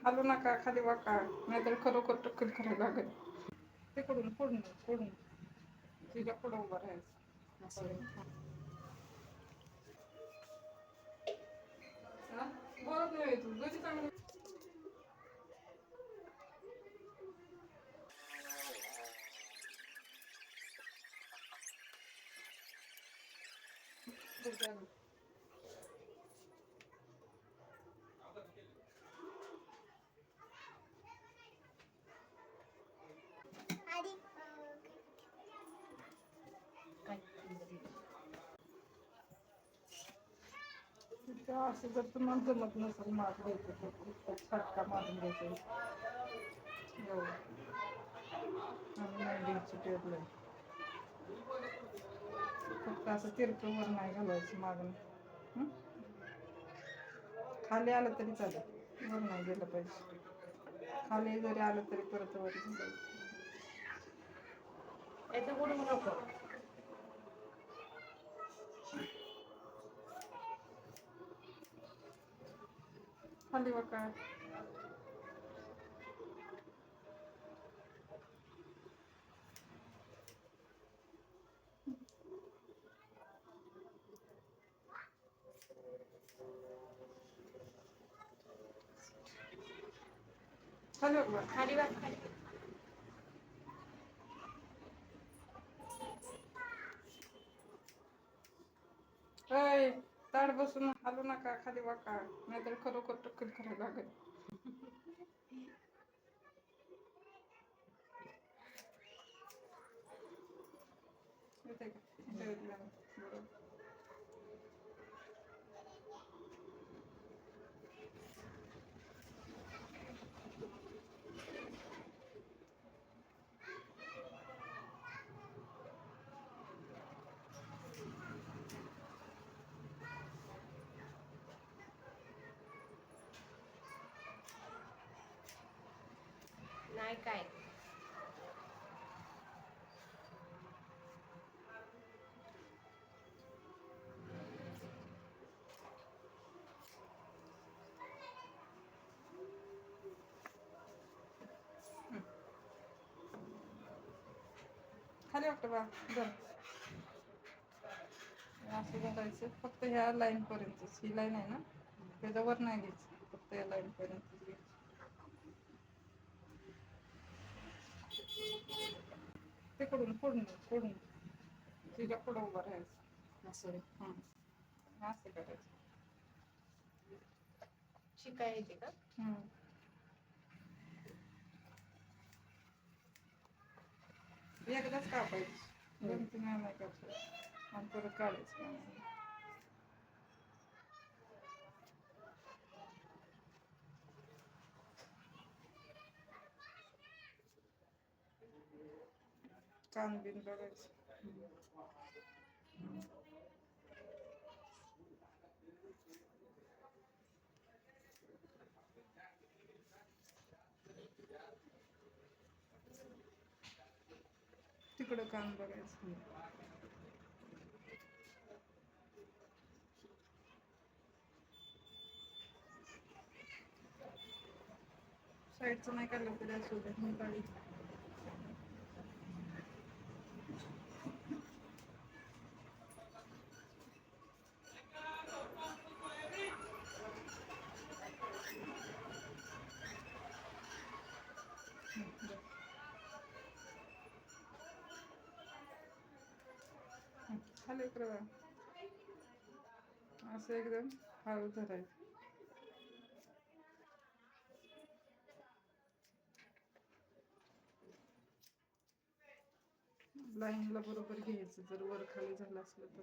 हलू नका, खाली वाका, नाहीतर खरोखर टक्कल करायला लागेल. तिकडून पुढून तिच्या पुढं उभं राहायचं असं. बोलत नाही तू कशी चांगली. असं जर तुम्हाला जमत नसेल माप द्यायचं तर फटका मारून द्यायचा. मेहंदीची टेबल फक्त असं तिरकं वर नाही घालायचं मागून. खाली आलं तरी चालेल, वर नाही गेलं पाहिजे. खाली जरी आलं तरी परत वर याचं बुडवू नको. खाली वाका. खाली वाका. खाली वाका. अय ताड बसून हलू नका, खाली वाका, नाहीतर खरोखर टक्कल करायला लागेल. येते का? बरोबर. नाही काय खाली वाटतं बा जर असं घालायचं. फक्त ह्या लाईन पर्यंतच, ही लाईन आहे ना त्याच्यावर नाही घ्यायचं, फक्त या लाईन पर्यंत घ्यायचं. तिकडून पुढून तिच्या पुढं उभं राहायचं असं. असं करायचं. शिकाय येते का? एकदाच कापायची, 2-3 वेळा नाही कापायचं आणि परत काढायचं. कान बिन बघायचं. तिकडं कान बघायचं. साईडचं नाही काढलं तरी असू दे, मी काढायचं. खाली उतरवा. असं एकदम हळू धरायचं. लाईनला बरोबर घ्यायचं जर वर खाली झालं असलं तर.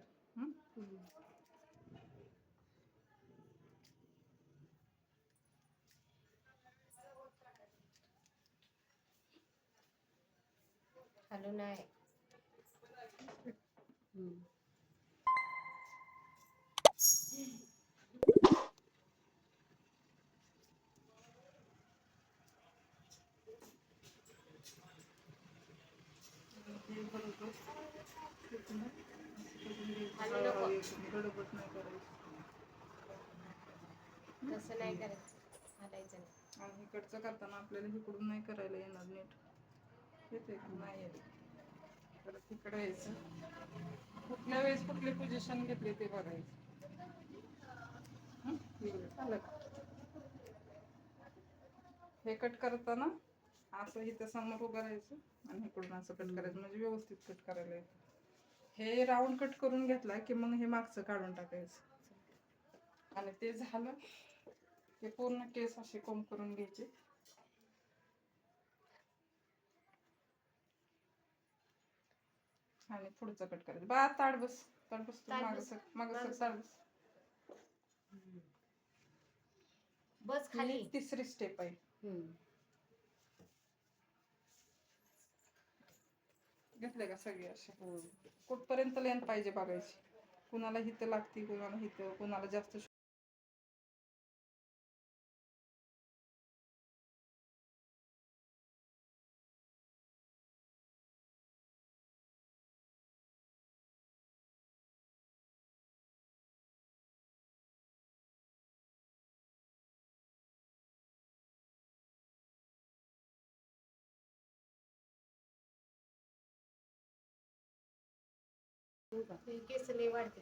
हॅलो नाही हॅलो नको गडबड नाही करायची. तसं नाही करायचं, हलायचं नाही. आणि इकडचं करताना आपल्याला इकडून नाही करायला येणार नीट. येते का? नाही येत. परत तिकडे यायचं. कुठल्या वेळेस कुठली पोझिशन घेतली ते बघायचं. झालं का? हे कट करताना असं इथं समोर उभं राहायचं आणि इकडून असं कट करायचं, म्हणजे व्यवस्थित कट करायला येतं. हे राऊंड कट करून घेतला की मग हे मागचं काढून टाकायचं. आणि ते झालं की पूर्ण केस असे कोंब करून घ्यायचे. आणि पुढचं कट करायचं. बा ताड बस, ताड बस, तू मागं सर, मागं सर, ताड बस. बस खाली. ही तिसरी स्टेप आहे. घेतले का सगळे असे? कुठपर्यंत लेन पाहिजे बघायची. कुणाला हिथं लागते, कुणाला हिथं, कुणाला जास्त केस लय वाढते.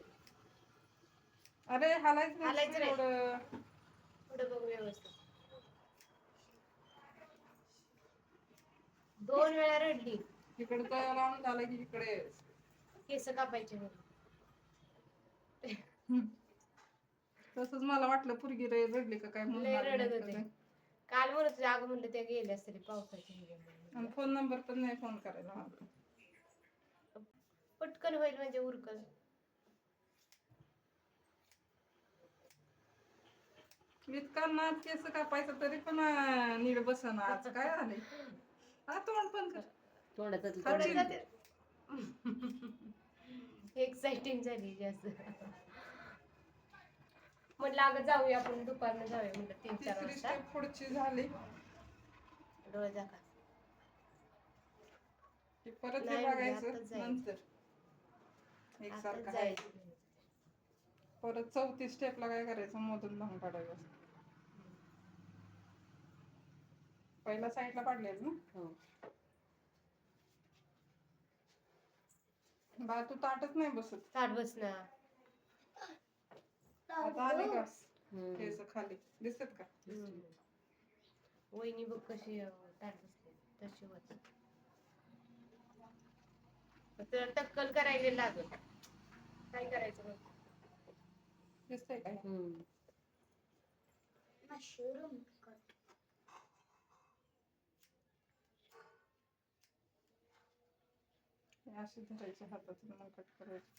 अरे हालायचं हालायचं नाही. एवढं. पुढं बघ व्यवस्थित. 2 वेळा रडली. इकडचं राऊंड झालं की इकडे केस कापायचे म्हणून. तसंच मला वाटलं पोरगी रडली का काय म्हणून लय आली रडत नाही होते. का काय. काल म्हणत होते अगं म्हणलं त्या गेल्या तरी पावसाची. आणि फोन नंबर पण नाही फोन करायला मला. पटकन होईल म्हणजे उरकल. इतका नाद केस कापायचं तरी पण नीट बसना. आज काय झालंय? हा तोंड पण कर. तोंडात एक्साइटिंग झाली जास्त. म्हटलं अगं जाऊया आपण दुपारनं जाऊया म्हटलं 3-4 तिसरी वाजता. स्टेप पुढची झाली डोळे झाका. की परत हे नाही म्हणजे बघायचं आताच जायचं. नंतर आताच एकसारखं आहे. जायचं. परत 4थी स्टेपला काय करायचं, मधून लावून काढायचं. पहिला साईडला पाडलेलं ना. बा तू ताटच नाही बसत. ताट बसना. आता आले का केस खाली दिसत का? वहिनी बघ कशी ताट बसते तशी होत. तर टक्कल करायला लागल. काय करायचं मग? दिसतंय काय? Mushroom cut. अशी धरायची हातात मग कट करायचं.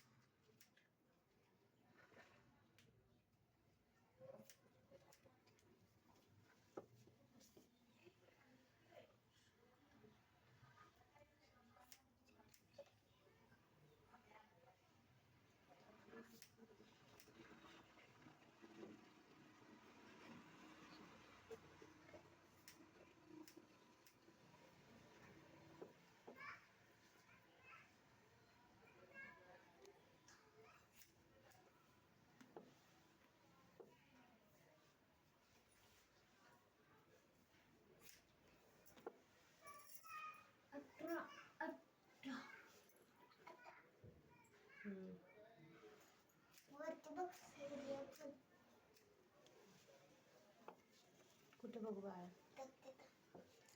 कुठे बघू बाळा?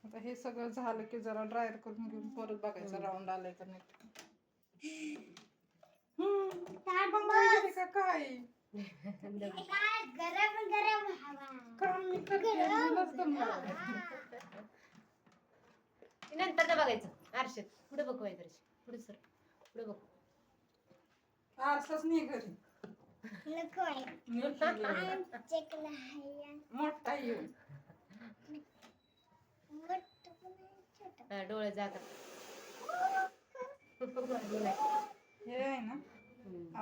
आता हे सगळं झालं की जरा ड्रायर करून घेऊन परत बघायचं राऊंड आलाय का नाही. का काय गरम गरम हवा. काम मी करते मलाच दम लागलाय. नंतर बघायचं आरशात. पुढे बघ वैदर्शी. पुढे सर. पुढे बघ. आरसाच नाही घरी. मोठा येऊन डोळे जागा. हे आहे ना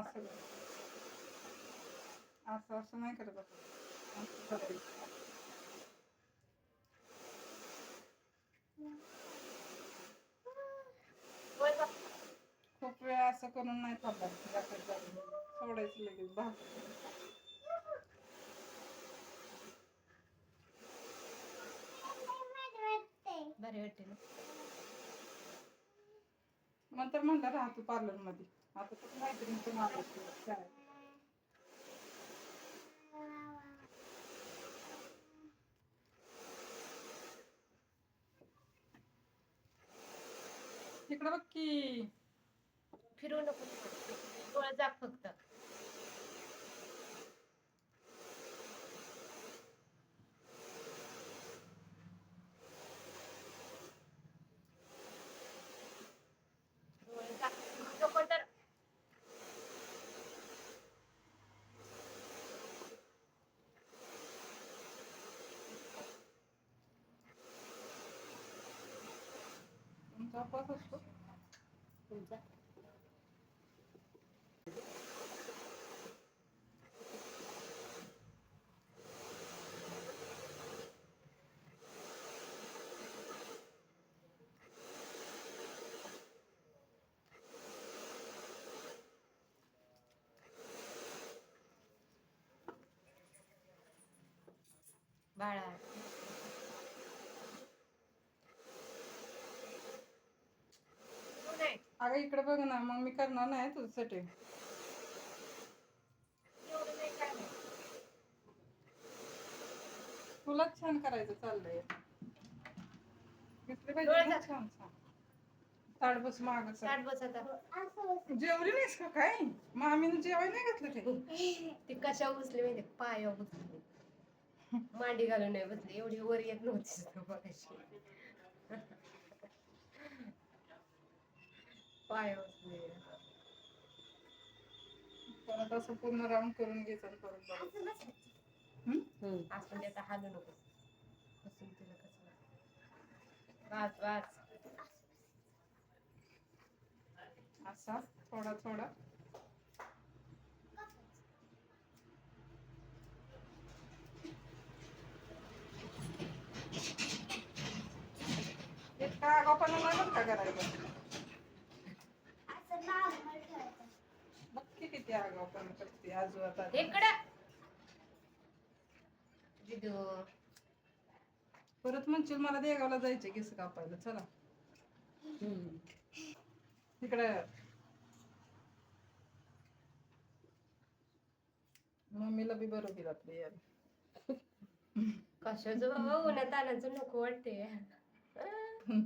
असं असं असं नाही करत असं करायचं. खूप वेळ असं करून नाही थांबायचं. सोडायचं लगेच भाग. भारी वाटते ना. नंतर म्हणलं राहतो पार्लर मध्ये. आता तर मैत्रीण पण आली काय. तिकडं बघ की. फिरवू नको डोळे जाग फक्त. डोळे जाग नको तर. तुमचा उपवास असतो? तुमचा बाळा तू नाही अगं इकडे बघ ना, मग मी करणार नाही तुझ्यासाठी. एवढं नाही काय नाही. तुलाच छान करायचं चाललंय. घेतले डोळे पाहिजे ना झाक. छान छान. ताट बस माग ताट बस आता. जेवली नाहीस का काय? मामीनं जेवाय नाही घातलं ते. ती कशावर बसली माहिती पायावर बसली. मांडी घालून नाही बसली. एवढी वर येत नव्हती बघायची. पायावर बसली. परत असं पूर्ण राऊंड करून घ्यायचं आणि परत बघायचं. असं ते आता हालू नको. बसून तिला कसं वाच वाच. असा थोडा थोडा. इतका आगाऊपणा नाही बरं का करायचा. बघ की किती आगाऊपणा करते आजू आता. इकडं जिजू परत म्हणशील मला देगावला जायचे केस कापायला. चला इकडे. मम्मीला बी बरं होईल आपली यार. कशाचं बाबा उन्हात आणायचं नको वाटते.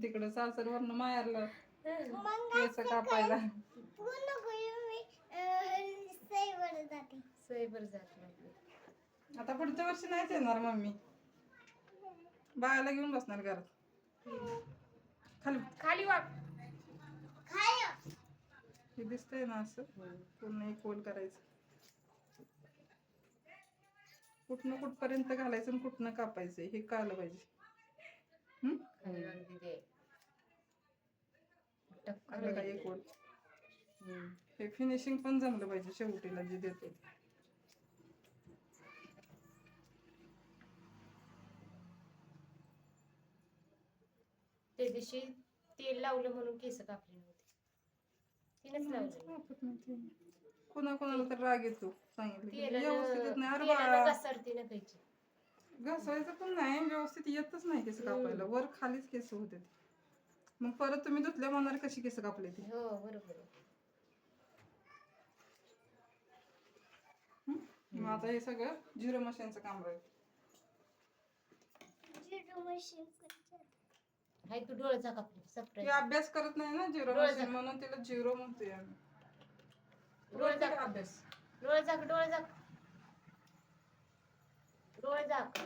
तिकडे सासरवरनं माहेरला केस कापायला. सईवर जात नाही. आता पुढच्या वर्षी नाहीच येणार मम्मी. बाळाला घेऊन बसणार घरात. खाली खाली वाक. हे दिसतंय ना असं पूर्ण एक होल करायचं. कुठनं कुठपर्यंत घालायचं आणि कुठनं कापायचं हे कळलं पाहिजे. खाली वाक दीदी. आलं का एक होल. हे फिनिशिंग पण जमलं पाहिजे शेवटीला जे देतो. त्या दिवशी तेल लावलं म्हणून केस कापली नव्हती. तिनेच लावलं. कोणाकोणाला तर राग येतो सांगितलं की तेलानं व्यवस्थित येत नाही. अरे तेलानं बाळा घसरती ना त्याची. घासायचं पण नाही व्यवस्थित येतच नाही केस कापायला. वर खालीच केस होते. मग परत तुम्ही धुतल्या म्हणणार कशी केस कापले ती. हो बरोबर आहे. मग आता हे सगळं झिरो मशीनचं काम राहील. हाय तू डोळ्याचा कापली ती सरप्राईज. अभ्यास करत नाही ना झिरो डोळे मशीन झाक. म्हणून तिला झिरो म्हणतोय आम्ही. डोळे करते झाक. का अभ्यास? डोळे झाक डोळे झाक. डोळे झाक.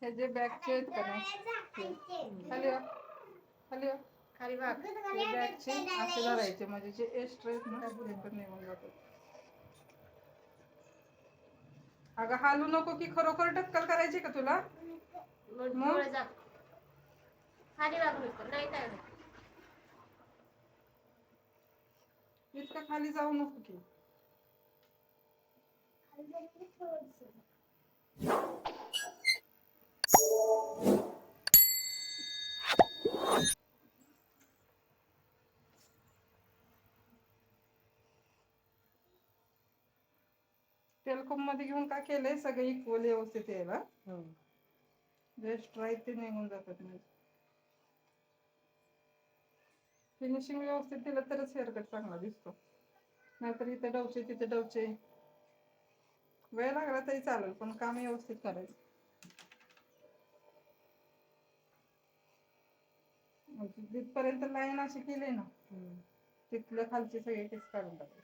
हे जे बॅगचे आहेत का नाही खाली वा. खाली वा. खाली वाक. हे बॅगचे असे धरायचे म्हणजे जे एक्स्ट्रा आहेत ना ते पण निघून जातात. अगं हालू नको की खरोखर टक्कल करायची का तुला? मग डोळे झाक. खाली वाक नुसतं नाही काय नाही. इतकं खाली जाऊ नको की. तेलकोम मध्ये घेऊन काय केलंय सगळं इक्वल व्यवस्थित यायला. जे एक्स्ट्रा आहेत ते निघून जातात. फिनिशिंग व्यवस्थित दिलं तरच हेअरकट चांगला दिसतो. नाहीतर इथे डवचे तिथे डवचे. वेळ लागला तरी चालेल पण काम व्यवस्थित करायचं. जिथपर्यंत लाईन अशी केली ना तिथलं खालची सगळी केस काढून टाकायची.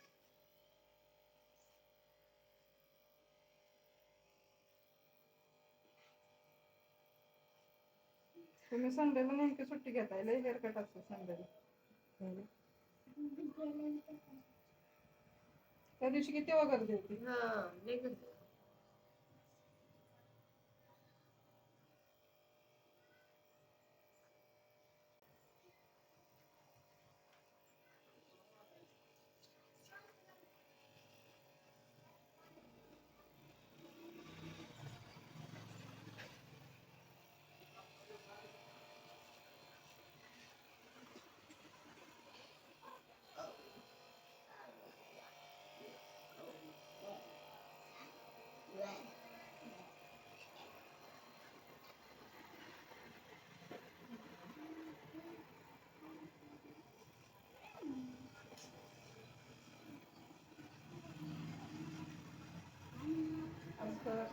तुम्ही संडेला नेमकी सुट्टी घेताय लय हेअरकट असते संडेला. त्या दिवशी किती गर्दी होती. हा लय गर्दी. असं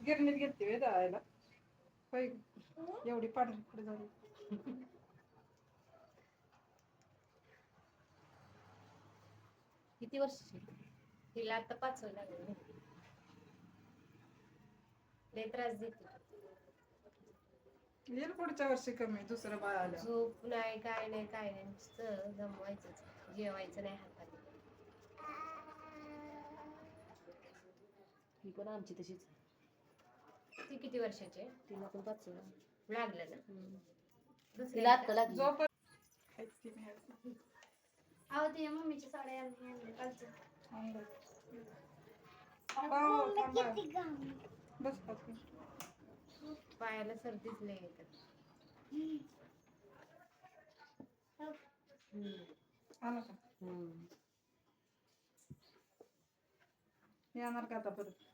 गिरणीत घेतली वे दळायला. होय एवढी पांढरी पुढे झाली. किती वर्षाची? तिला आता 5वी लागलं. लय त्रास देते. येईल पुढच्या वर्षी कमी दुसरं बाळ आलं. झोप नाही काय नाही काय नाही नुसतं दमवायचंच. जेवायचं नाही हाताने. ही पण आमची तशीच. ती किती वर्षाची आहे? तिला पण 5 लागलं ना. तिला आता लागली. अहो ती मम्मीची साडी आणली कालचं. बस पायाला सर्दीच लय येतात. आला का येणार का आता परत.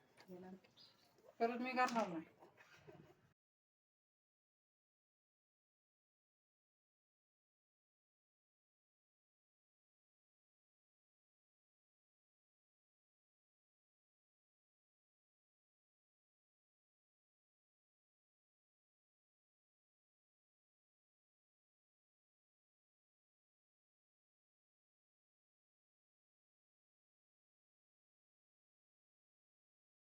परत मी करणार नाही.